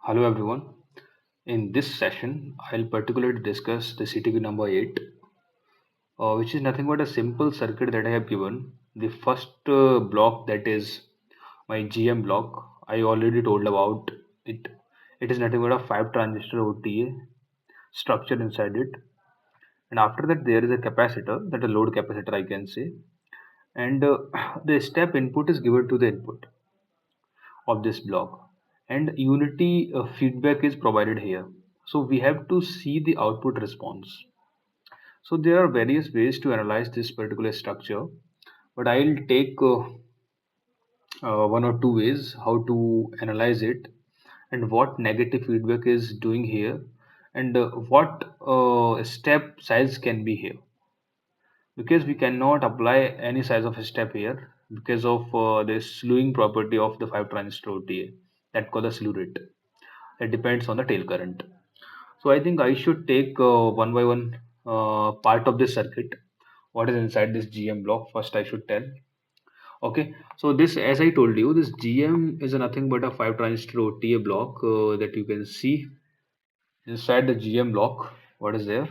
Hello everyone. In this session, I'll particularly discuss the CTQ number 8, which is nothing but a simple circuit that I have given. The first block, that is my GM block, I already told about it. It is nothing but a 5 transistor OTA structure inside it. And after that, there is a capacitor, that a load capacitor I can say. And the step input is given to the input of this block. And unity feedback is provided here. So we have to see the output response. So there are various ways to analyze this particular structure, but I'll take one or two ways how to analyze it and what negative feedback is doing here and what step size can be here, because we cannot apply any size of a step here because of the slewing property of the 5 transistor OTA that called the slew rate. It depends on the tail current. So I think I should take one by one part of this circuit. What is inside this GM block? First, I should tell. Okay, so this, as I told you, this GM is a nothing but a 5 transistor OTA block that you can see inside the GM block. What is there?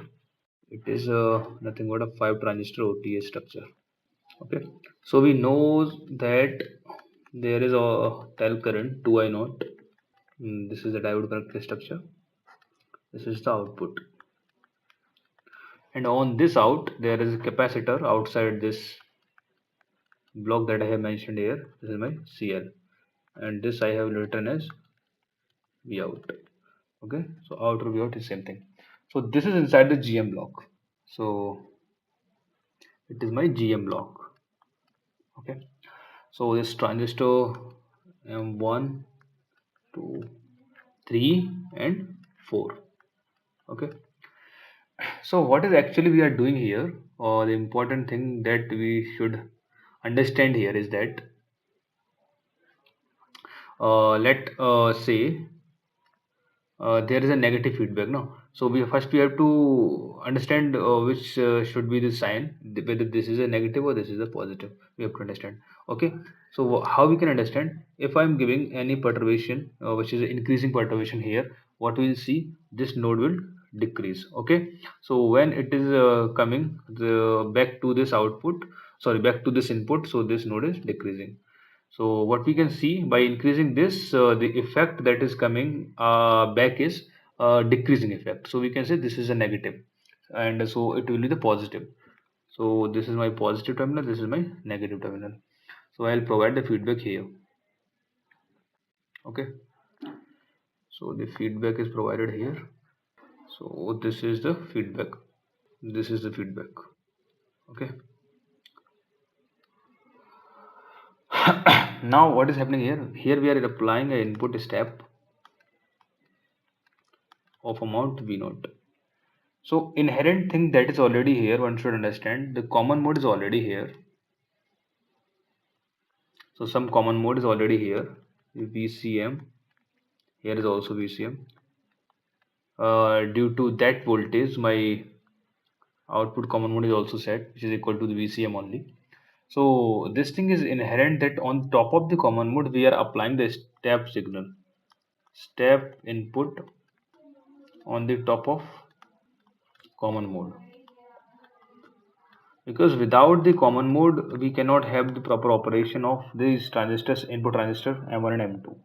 It is nothing but a 5 transistor OTA structure. Okay, so we know that there is a tail current 2I naught. This is the diode connector structure. This is the output. And on this out, there is a capacitor outside this block that I have mentioned here. This is my CL, and this I have written as V out. Okay, so out or V out is same thing. So this is inside the GM block. So it is my GM block. Okay, so this transistor M1, 2, 3, and 4. Okay, so what is actually we are doing here, or the important thing that we should understand here is that let say there is a negative feedback, no? So we have to understand which should be the sign, whether this is a negative or this is a positive. We have to understand. Okay, so how we can understand? If I'm giving any perturbation which is increasing perturbation here, what we'll see, this node will decrease. Okay, so when it is coming back to this output, sorry, back to this input, so this node is decreasing. So what we can see, by increasing this, the effect that is coming back is decreasing effect. So we can say this is a negative, and so it will be the positive. So this is my positive terminal, this is my negative terminal. So I'll provide the feedback here. Okay, so the feedback is provided here. So this is the feedback. This is the feedback. Okay. Now what is happening here? Here we are applying an input step of amount V naught. So inherent thing that is already here, one should understand the common mode is already here. So some common mode is already here. VCM, here is also VCM. Due to that voltage, my output common mode is also set, which is equal to the VCM only. So this thing is inherent that on top of the common mode, we are applying the step signal, step input on the top of common mode. Because without the common mode, we cannot have the proper operation of these transistors, input transistor M1 and M2.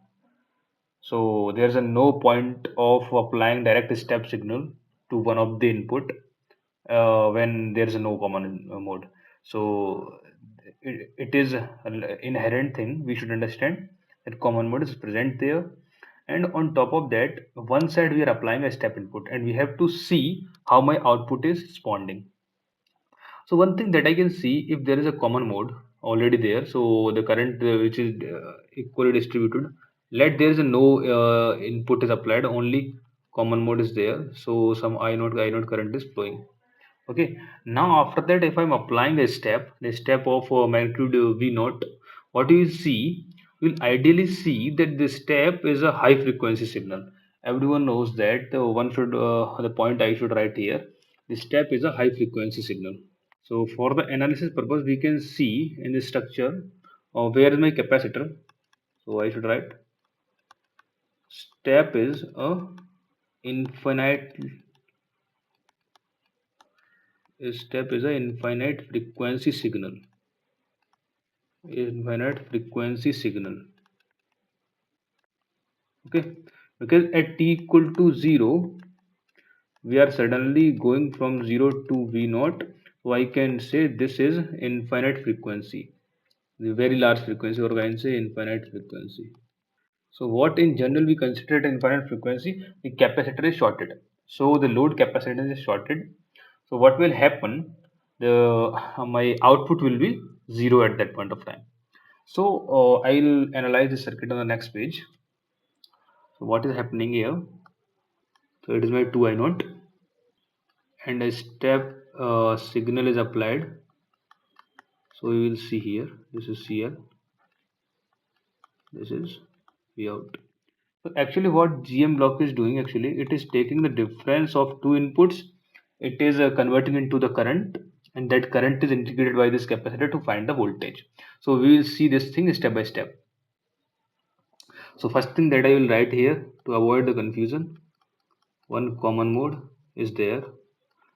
So there's a no point of applying direct step signal to one of the input when there's a no common mode. So it is an inherent thing we should understand that common mode is present there. And on top of that, one side we are applying a step input, and we have to see how my output is responding. So one thing that I can see, if there is a common mode already there, so the current which is equally distributed, let there is a no input is applied, only common mode is there. So some I naught current is flowing. Okay. Now after that, if I'm applying the step of magnitude V naught, what you will see, will ideally see that the step is a high frequency signal. Everyone knows that one should the point I should write here. The step is a high frequency signal. So for the analysis purpose, we can see in the structure where is my capacitor. So I should write infinite step is a infinite frequency signal. Infinite frequency signal. Okay, because at t equal to 0, we are suddenly going from 0 to v naught. So I can say this is infinite frequency, the very large frequency, or I can say infinite frequency. So what in general we consider infinite frequency, the capacitor is shorted. So the load capacitance is shorted. So what will happen? The my output will be zero at that point of time. So I'll analyze the circuit on the next page. So what is happening here? So it is my 2 I naught, and a step signal is applied. So we will see here. This is CL. This is V out. So actually what GM block is doing, actually it is taking the difference of two inputs, it is converting into the current, and that current is integrated by this capacitor to find the voltage. So we will see this thing step by step. So first thing that I will write here to avoid the confusion, one common mode is there,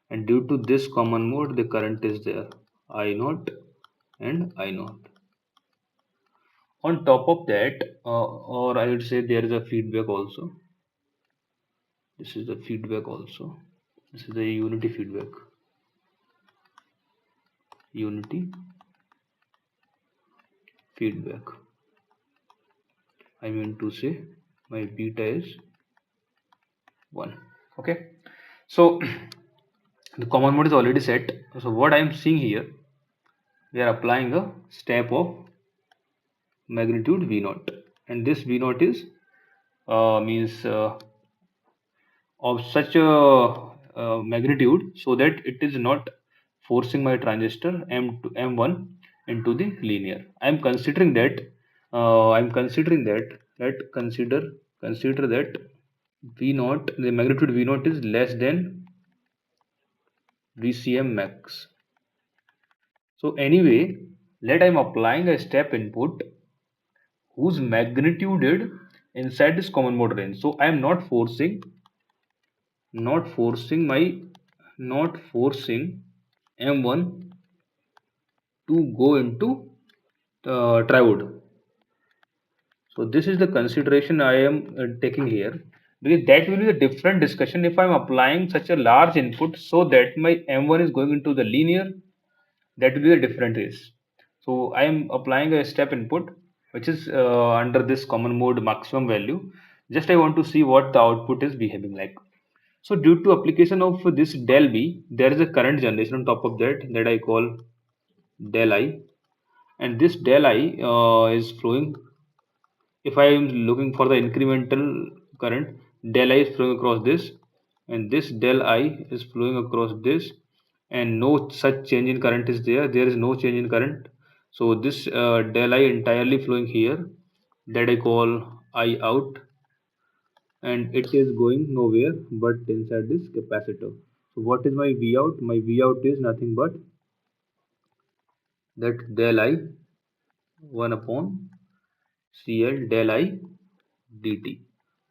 and due to this common mode the current is there, I naught and I naught. On top of that, or I would say there is a feedback also. This is the feedback also. This is the unity feedback. Unity feedback. I mean to say my beta is 1. Okay. So the common mode is already set. So what I am seeing here, we are applying a step of magnitude V naught, and this V naught is means of such a magnitude so that it is not forcing my transistor M1 into the linear. I'm considering that consider that V naught, the magnitude V naught is less than VCM max. So anyway, let I'm applying a step input whose magnitude is inside this common mode range. So I am not forcing my not forcing M1 to go into triode. So this is the consideration I am taking here, because that will be a different discussion if I am applying such a large input so that my M1 is going into the linear. That will be a different case. So I am applying a step input which is under this common mode maximum value. Just I want to see what the output is behaving like. So due to application of this del V, there is a current generation on top of that I call del I, and this del I is flowing. If I am looking for the incremental current, del I is flowing across this, and this del I is flowing across this, and no such change in current is there. There is no change in current. So this del I entirely flowing here, that I call I out, and it is going nowhere but inside this capacitor. So what is my V out? My V out is nothing but that del I 1 upon CL del I dt.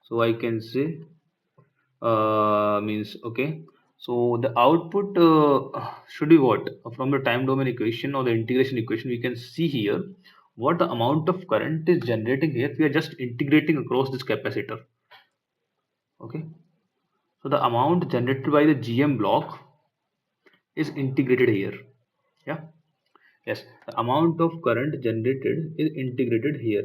So I can say means okay. So the output should be what? From the time domain equation or the integration equation, we can see here what the amount of current is generating here. We are just integrating across this capacitor. Okay. So the amount generated by the GM block is integrated here. Yeah. Yes. The amount of current generated is integrated here.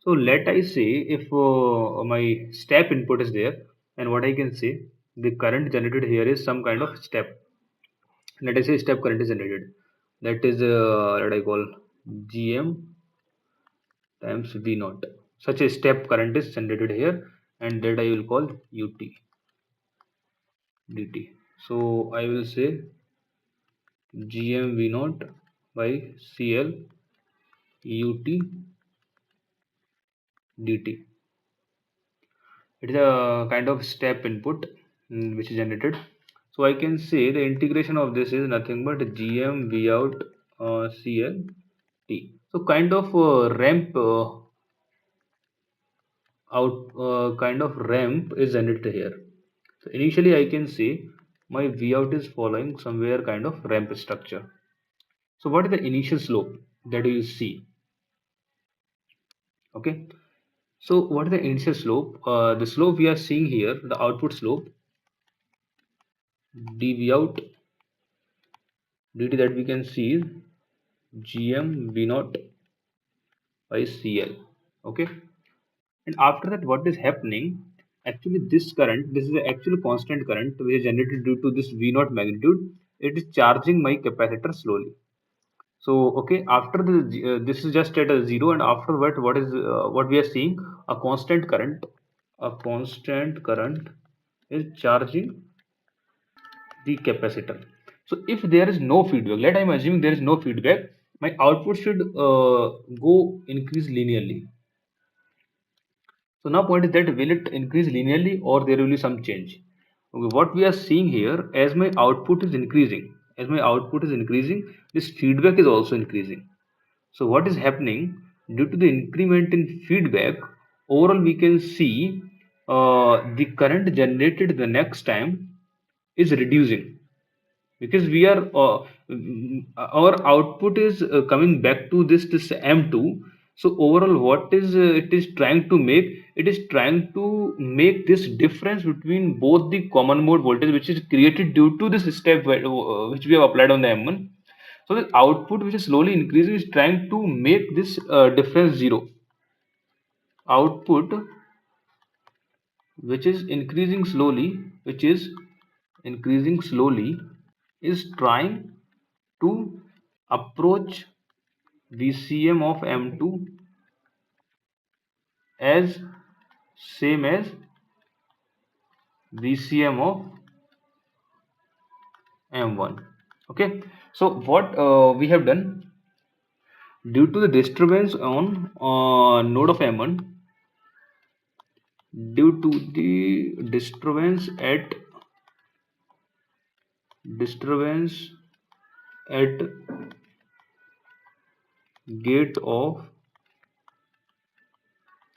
So let I say if my step input is there, and what I can say, the current generated here is some kind of step. Let us say step current is generated. That is what I call GM times V naught. Such a step current is generated here, and that I will call UT dt. So I will say GM V naught by CL UT dt. It is a kind of step input which is generated. So I can say the integration of this is nothing but GM V out CL T. So kind of ramp out kind of ramp is generated here. So initially I can see my V out is following somewhere kind of ramp structure. So what is the initial slope that you see? Okay. So what is the initial slope? The slope we are seeing here, the output slope, dV out dt that we can see is Gm V naught by CL. Okay. And after that, what is happening? Actually, this current, this is the actual constant current which is generated due to this V naught magnitude. It is charging my capacitor slowly. So, okay, after this is just at a zero, and afterward, what we are seeing? A constant current. A constant current is charging the capacitor. So, if there is no feedback, let I'm assuming there is no feedback, my output should go increase linearly. So now point is that will it increase linearly or there will be some change? Okay, what we are seeing here, as my output is increasing, this feedback is also increasing. So what is happening due to the increment in feedback? Overall, we can see the current generated the next time is reducing because we are our output is coming back to this m2. So overall what is it is trying to make, it is trying to make this difference between both the common mode voltage which is created due to this step which we have applied on the m1. So the output which is slowly increasing is trying to make this difference zero. Output which is increasing slowly, which is increasing slowly, is trying to approach VCM of M2 as same as VCM of M1. Okay, so what we have done, due to the disturbance on node of M1, due to the disturbance at gate of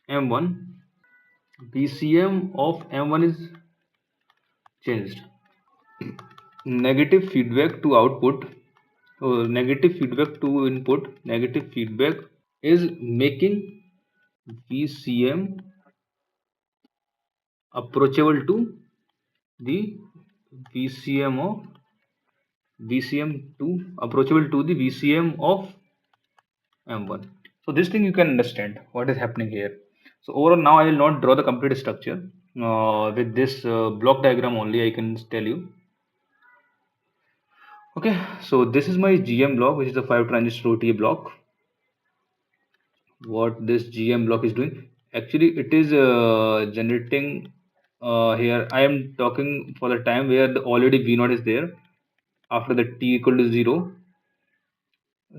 M1, VCM of M1 is changed. Negative feedback to output, negative feedback to input, negative feedback is making VCM approachable to the VCM of VCM2 approachable to the VCM of M1. So this thing you can understand what is happening here. So overall now I will not draw the complete structure. With this block diagram only I can tell you. Okay, so this is my GM block, which is the 5 transistor OTA block. What this GM block is doing, actually it is generating here I am talking for the time where the already V0 is there after the t equal to 0.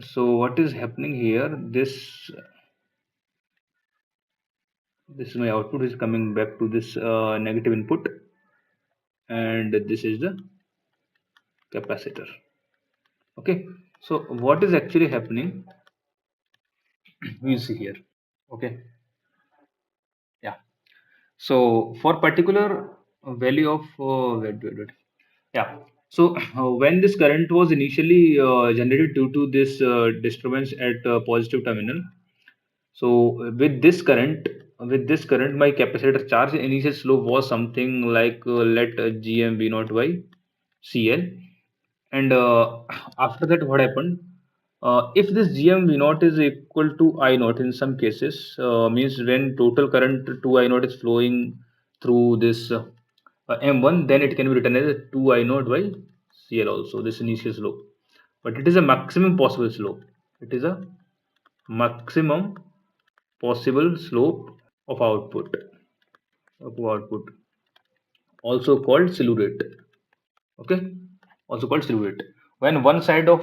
So what is happening here, this is my output is coming back to this negative input, and this is the capacitor. Okay, so what is actually happening, we'll see here. Okay, yeah. So for particular value of wait. Yeah. So when this current was initially generated due to this disturbance at positive terminal, so with this current, my capacitor charge initial slope was something like let Gm V naught by CL, and after that what happened? If this Gm V naught is equal to I naught in some cases, means when total current to I naught is flowing through this M1, then it can be written as 2 I naught by CL also, this initial slope. But it is a maximum possible slope. It is a maximum possible slope of output, also called slew rate. Okay, also called slew rate. When one side of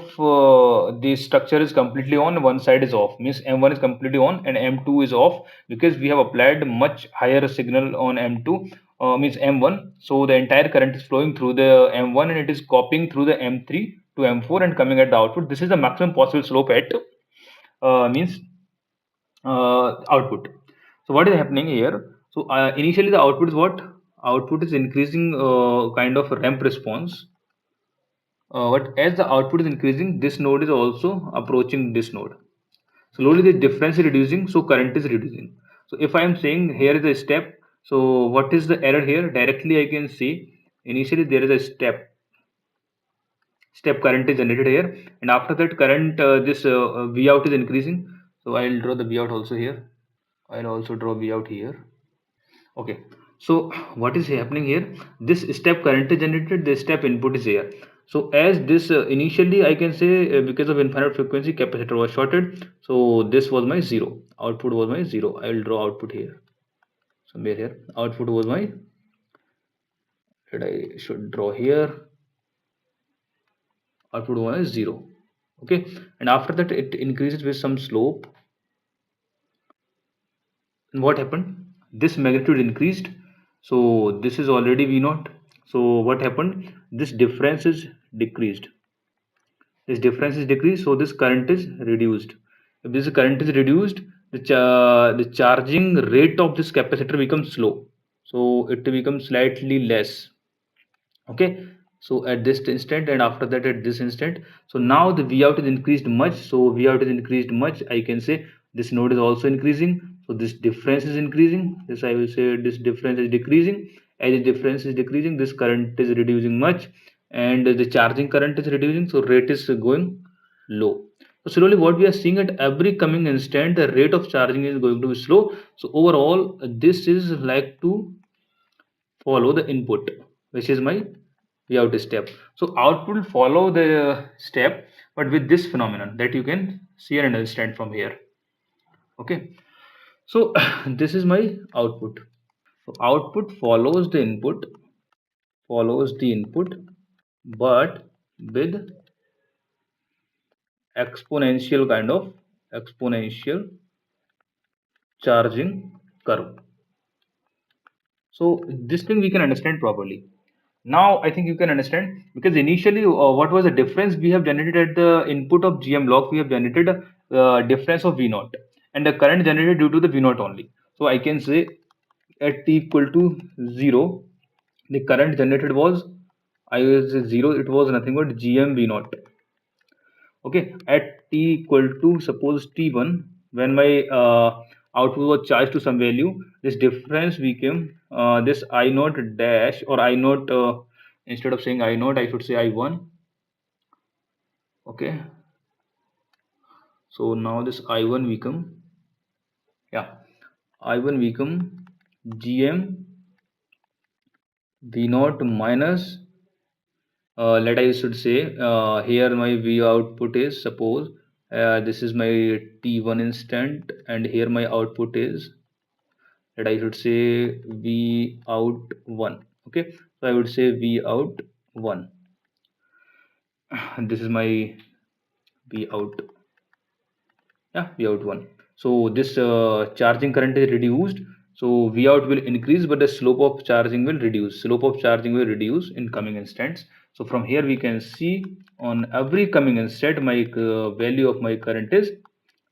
the structure is completely on, one side is off, means M1 is completely on and M2 is off, because we have applied much higher signal on M2, means M1. So the entire current is flowing through the M1 and it is copying through the M3 to M4 and coming at the output. This is the maximum possible slope at means output. So what is happening here? So initially the output is what? Output is increasing kind of ramp response. But as the output is increasing, this node is also approaching this node. Slowly the difference is reducing, so current is reducing. So if I am saying here is a step, so what is the error here? Directly I can see initially there is a step current is generated here, and after that current this V out is increasing. So I'll draw the V out also here. I'll also draw V out here. Okay, so what is happening here? This step current is generated, this step input is here. So as this initially I can say because of infinite frequency capacitor was shorted, so this was my zero, output was my zero. I will draw output here, somewhere here. Output was my, that I should draw here, output was zero. Okay, and after that it increases with some slope. And what happened? This magnitude increased, so this is already V naught. So what happened? This difference is decreased. This difference is decreased, so this current is reduced. If this current is reduced, the charging rate of this capacitor becomes slow, so it becomes slightly less. Okay, so at this instant and after that at this instant, so now the V out is increased much, so V out is increased much, I can say this node is also increasing, so this difference is increasing, this I will say this difference is decreasing. As the difference is decreasing, this current is reducing much, and the charging current is reducing, so rate is going low. So slowly what we are seeing, at every coming instant the rate of charging is going to be slow. So overall this is like to follow the input, which is my V out step. So output will follow the step, but with this phenomenon that you can see and understand from here. Okay, so this is my output. So output follows the input, but with exponential kind of exponential charging curve. So this thing we can understand properly. Now I think you can understand, because initially what was the difference we have generated at the input of GM block? We have generated a difference of V naught, and the current generated due to the V naught only. So I can say at t equal to 0, the current generated was, I was 0, it was nothing but GM V naught. Okay, at t equal to suppose t1, when my output was charged to some value, this difference became this I naught dash, or I naught, instead of saying I naught I should say I1. Okay, so now this I1 become, yeah, I1 become gm v naught minus, let I should say here my V output is, suppose this is my t1 instant, and here my output is, that I should say V out 1. Okay, so I would say V out 1. This is my V out, yeah, V out 1. So this charging current is reduced, so V out will increase, but the slope of charging will reduce. Slope of charging will reduce in coming instants. So from here we can see on every coming instant my value of my current is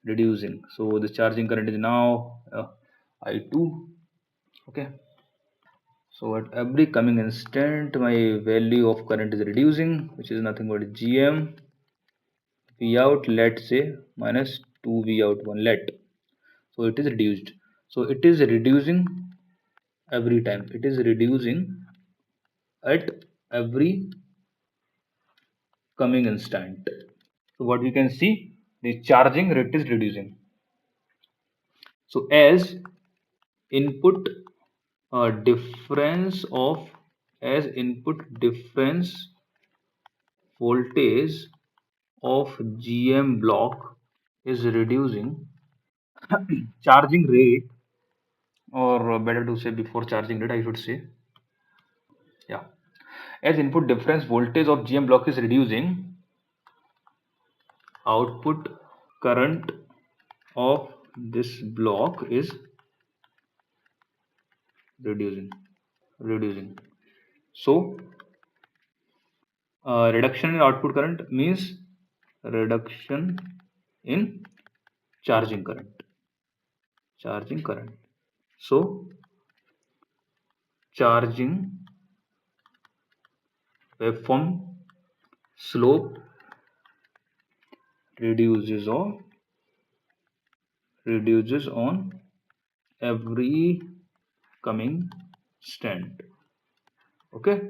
reducing. So the charging current is now I2. Okay, so at every coming instant my value of current is reducing, which is nothing but gm V out, let's say, minus 2 V out 1 let. So it is reduced. So it is reducing every time. It is reducing at every coming instant. So what we can see, the charging rate is reducing. So as input difference of, as input difference voltage of GM block is reducing, charging rate, or better to say before charging rate I should say, yeah, as input difference voltage of GM block is reducing, output current of this block is reducing. So reduction in output current means reduction in charging current. So charging waveform slope reduces on every coming stand. Okay,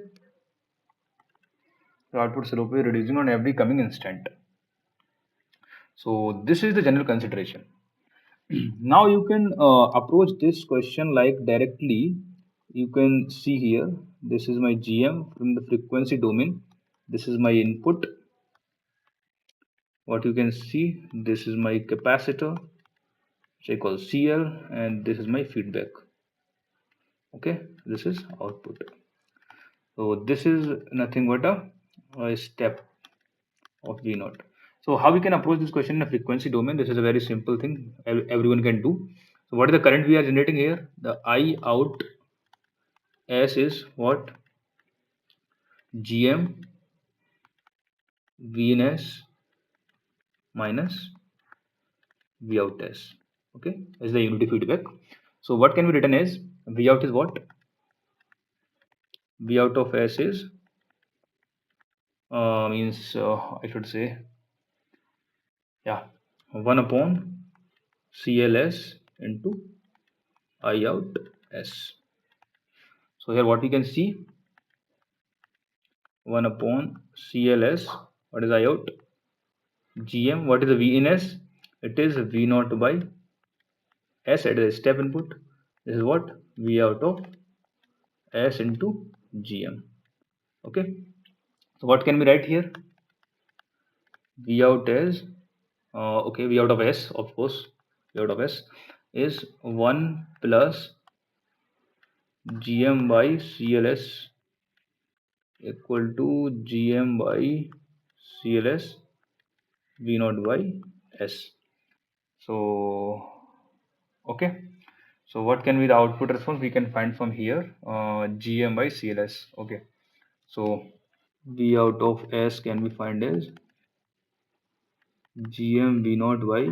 the output slope is reducing on every coming instant. So this is the general consideration. Now you can approach this question like directly. You can see here, this is my GM from the frequency domain. This is my input. What you can see, this is my capacitor, which I call CL, and this is my feedback. Okay, this is output. So this is nothing but a step of V naught. So how we can approach this question in a frequency domain? This is a very simple thing everyone can do. So what is the current we are generating here? The I out S is what? GM V in S minus V out S. Okay, is the unity feedback. So what can be written as V out is what? V out of S is means I should say, yeah, 1 upon CLS into I out S. So here what we can see, 1 upon CLS, what is I out? GM, what is the V in S? It is V naught by S, it is a step input. This is what? V out of S into GM. Okay. So what can we write here? V out is, okay, V out of S, of course, V out of S is 1 plus GM by CLS equal to GM by CLS V naught by S. So, okay. So what can be the output response? We can find from here, GM by CLS. Okay. So V out of S can be find as GM V naught by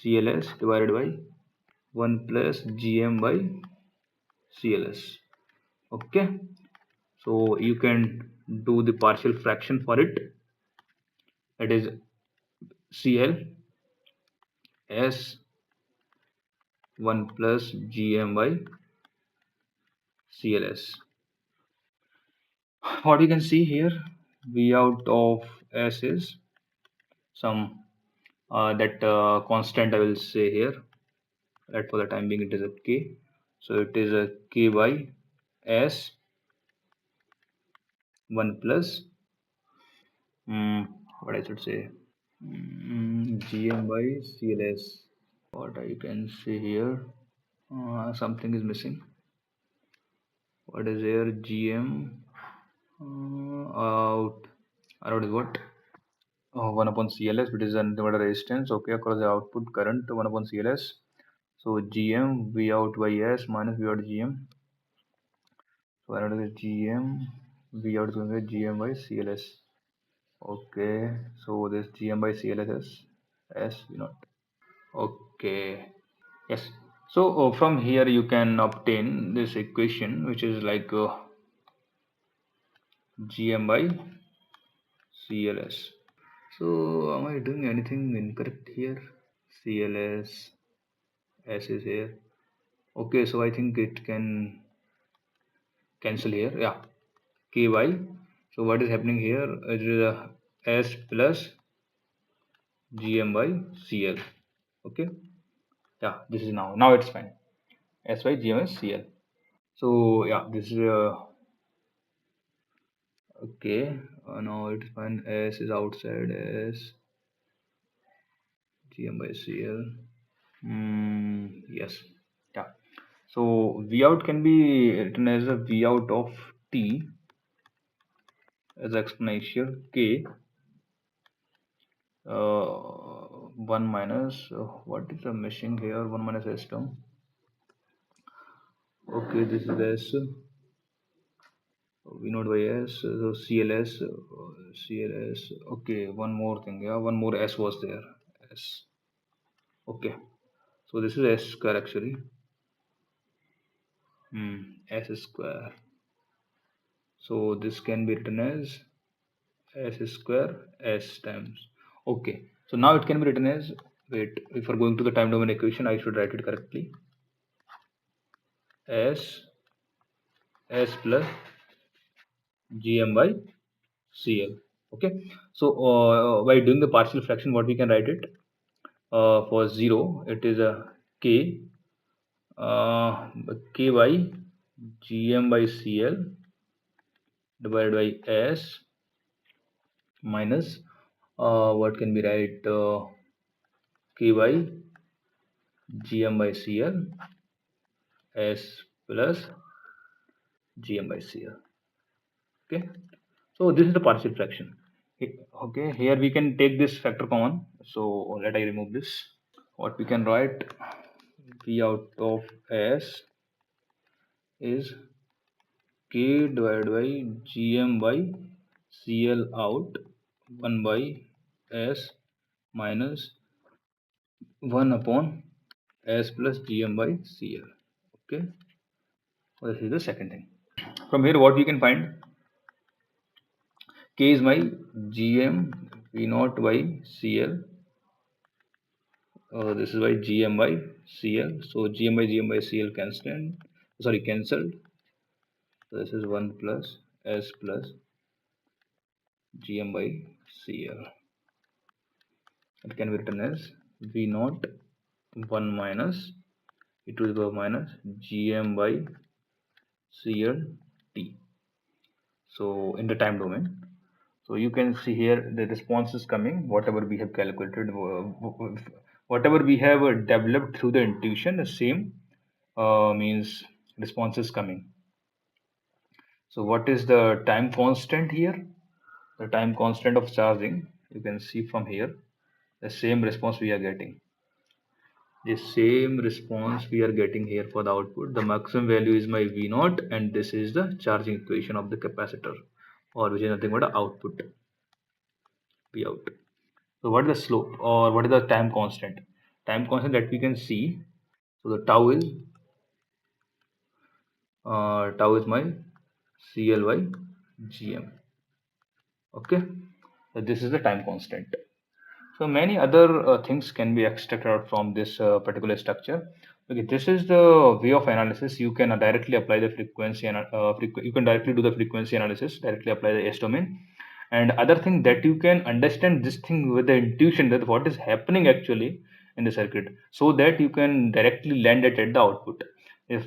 CLS divided by 1 plus GM by CLS. Okay. So you can do the partial fraction for it. That is CL S 1 plus GM by CLS. What you can see here, V out of S is some that constant I will say here. Right, for the time being it is a K. So it is a K by S 1 plus what I should say, GM by CLS. What I can say here, something is missing. What is here? GM out is what? 1 upon CLS, which is an inverter resistance, okay, across the output current 1 upon CLS. So GM V out by S minus V out GM. So I know is GM V out is going to be GM by CLS. Okay, so this GM by CLS is S V naught. Okay, yes. So from here you can obtain this equation, which is like GM by CLS. So am I doing anything incorrect here? CLS S is here. Okay, so I think it can cancel here. Yeah, KY. So what is happening here? It is S plus GM by CL. Okay. Yeah, this is now it's fine. S by GM is CL. So yeah, this is okay. Now it's fine. S is outside S GM by CL. Yes. Yeah. So V out can be written as a V out of T as exponential K 1 minus what is the missing here, 1 minus S term. Okay, this is S V naught by S, so CLS. Okay, one more thing, yeah, one more S was there. S. Okay, so this is S square actually. S square. So this can be written as S square S times. Okay. So now it can be written as, wait, if we're going to the time domain equation, I should write it correctly. S plus Gm by Cl. Okay. So by doing the partial fraction, what we can write it, for 0, it is a k, k by Gm by Cl divided by S minus, what can be write, k by Gm by Cl S plus Gm by Cl. Okay. So this is the partial fraction. Okay, here we can take this factor common. So let I remove this. What we can write, V out of S is k divided by Gm by Cl out 1 by S minus 1 upon S plus Gm by Cl. Okay, so this is the second thing. From here, what we can find, k is my Gm V naught by Cl. This is by Gm by Cl. So Gm by Cl cancelled. Sorry, cancelled. So this is 1 plus S plus Gm by Cl. It can be written as V naught 1 minus e to the power minus Gm by Cl t. So in the time domain. So you can see here the response is coming, whatever we have calculated, whatever we have developed through the intuition, the same means response is coming. So what is the time constant here? The time constant of charging, you can see from here, the same response we are getting. The same response we are getting here for the output. The maximum value is my V naught, and this is the charging equation of the capacitor, or which is nothing but the output, P out. So what is the slope, or what is the time constant? Time constant that we can see. So the tau is my CL by GM. Okay, so this is the time constant. So many other things can be extracted out from this particular structure. Okay, this is the way of analysis. You can directly apply the frequency, and you can directly do the frequency analysis, directly apply the S domain. And other thing that you can understand this thing with the intuition that what is happening actually in the circuit, so that you can directly land it at the output.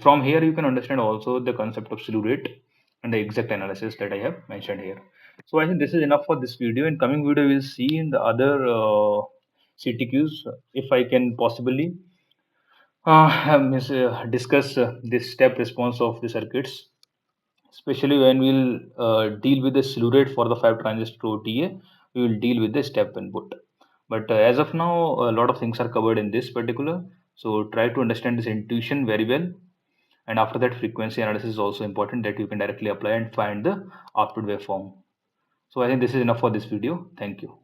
From here, you can understand also the concept of slew rate and the exact analysis that I have mentioned here. So I think this is enough for this video. In coming video, we'll see in the other CTQs, if I can possibly discuss this step response of the circuits, especially when we'll deal with the slew rate for the 5 transistor OTA. We will deal with the step input. But as of now, a lot of things are covered in this particular. So try to understand this intuition very well. And after that, frequency analysis is also important, that you can directly apply and find the output waveform. So I think this is enough for this video. Thank you.